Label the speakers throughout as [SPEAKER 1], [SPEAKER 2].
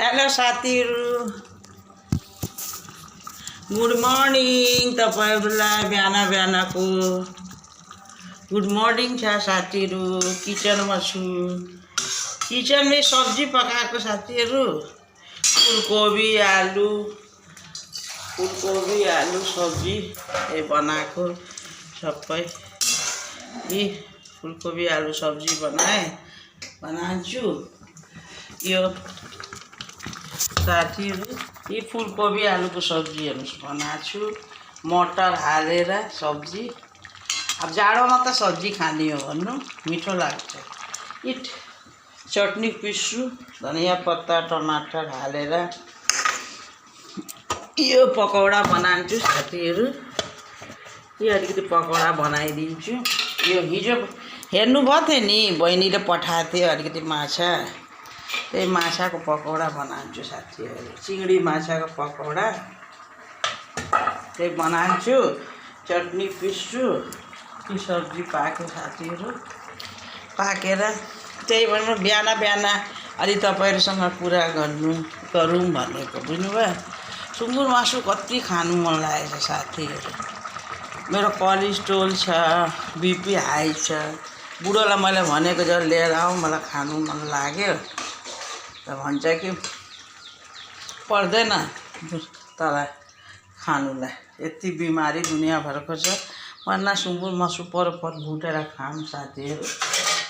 [SPEAKER 1] Hello साथीहरू, good morning. तपाईहरुलाई बिहानको गुड मर्निङ छ साथीहरू। किचनमा छु, किचनमै सब्जी पकाएको साथीहरू। फुलकोबी आलु सब्जी बनाएको सबै। यी फुलकोबी आलु सब्जी बनाउँछु। यो साथीहरू, यी फुलकोबी आलुको सब्जी बनाएको छु, मटर हालेर सब्जी। अब जाडोमा त सब्जी खाने हो भन्नु, मिठो लाग्छ। यी चटनी पिस्छु, धनिया पत्ता टमाटर हालेर यो पकौडा बनाउँछु साथीहरू। यो अलिकति पकौडा बनाइदिन्छु। यो हिजो हेर्नुभएको थियो नि, बहिनीले पठाएको थियो अलिकति माछा, त्यही माछाको पकौडा बनाउँछु साथीहरू। चिंगडी माछाको पकौडा त्यही बनाउँछु, चटनी पिस्छु। यो सब्जी पाक्यो साथीहरू, पाकेर त्यही भएर बिहान अलि तपाईहरुसँग कुरा गरौँ भनेको, बुझ्नुभयो। सुँगुर मासु कति खानु मन लागेको छ साथीहरू। मेरो कोलेस्ट्रोल छ, बीपी हाई छ। बुढोलाई मैले भनेको जब लिएर आऊ, मलाई खानु मन लाग्यो त भन्छ कि पर्दैन तँलाई खानुलाई, यति बिमारी दुनियाँभरको छ। भन्दा सुँगुर मासु पर भुटेर खाऊँ साथीहरू,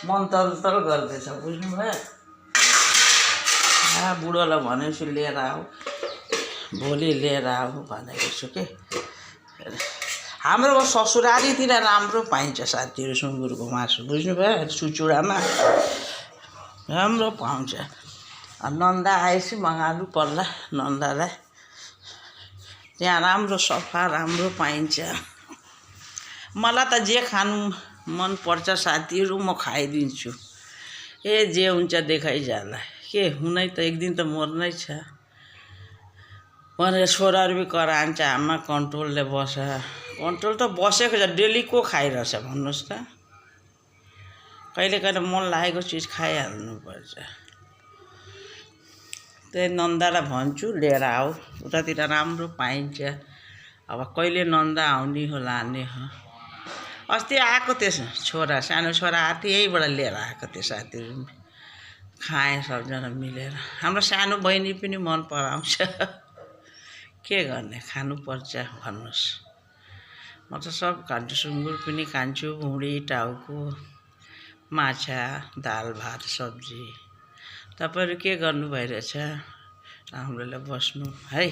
[SPEAKER 1] मन तल गर्दैछ, बुझ्नुभयो। बुढोलाई भनेछु लिएर आऊ, भोलि लिएर आऊ भनेको छु कि। हाम्रो ससुरालीतिर राम्रो पाइन्छ साथीहरू सुँगुरको मासु, बुझ्नुभयो। सुचुडामा राम्रो पाउँछ। नन्दा आएपछि मगाल्नु पर्ला नन्दालाई, त्यहाँ राम्रो सफा राम्रो पाइन्छ। मलाई त जे खानु मन पर्छ साथीहरू म खाइदिन्छु। जे हुन्छ देखैजाला, के हुनै त एक दिन त मर्नै छ भनेर छोराहरू पनि करान्छ। आमा कन्ट्रोलले बस, कन्ट्रोल त बसेको छ, डेली को खाइरहेछ भन्नुहोस् त। कहिले कहिले मन लागेको चिज खाइहाल्नुपर्छ। त्यही नन्दालाई भन्छु लिएर आऊ, उतातिर राम्रो पाइन्छ। अब कहिले नन्दा आउने हो लाने हो। अस्ति आएको थियो छोरा, सानो छोरा आएको थियो, यहीबाट लिएर आएको थियो साथीहरू। खाएँ सबजना मिलेर। हाम्रो सानो बहिनी पनि मन पराउँछ, के गर्ने, खानुपर्छ भन्नुहोस्। म त सब खान्छु, सुँगुर पनि खान्छु, भुँडी टाउको माछा, दाल भात सब्जी। तपाईहरु के गर्नु भइरहेछ? राम्रोले बस्नु है।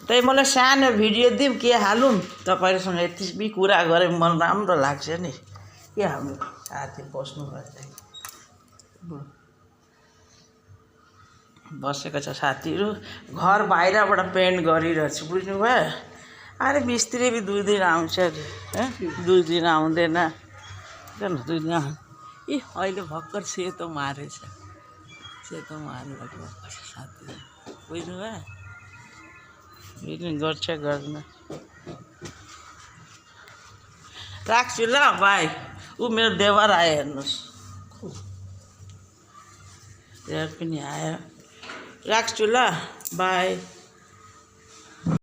[SPEAKER 1] त्यही मलाई सानो भिडियो दिउँ के हालौँ, तपाईहरुसँग यति भी कुरा गरे मन राम्रो लाग्छ नि। के हाम्रो साथी बस्नु बसेको छ साथीहरू। घर बाहिरबाट पेन्ट गरिरहेछु, बुझ्नुभयो। अरे मिस्त्री भी 2 दिन आउँछ, 2 दिन आउँदैन, किन 2 दिन। यी अहिले भर्खर सेतो मारेछ, सेतो मारेर गएको छ साथीहरू, बुझ्नुभयो। गर्छ गर्न राख्छु ल भाइ। ऊ मेरो देवर आयो हेर्नुहोस्, देवर पनि आयो। राख्छु ल, बाई।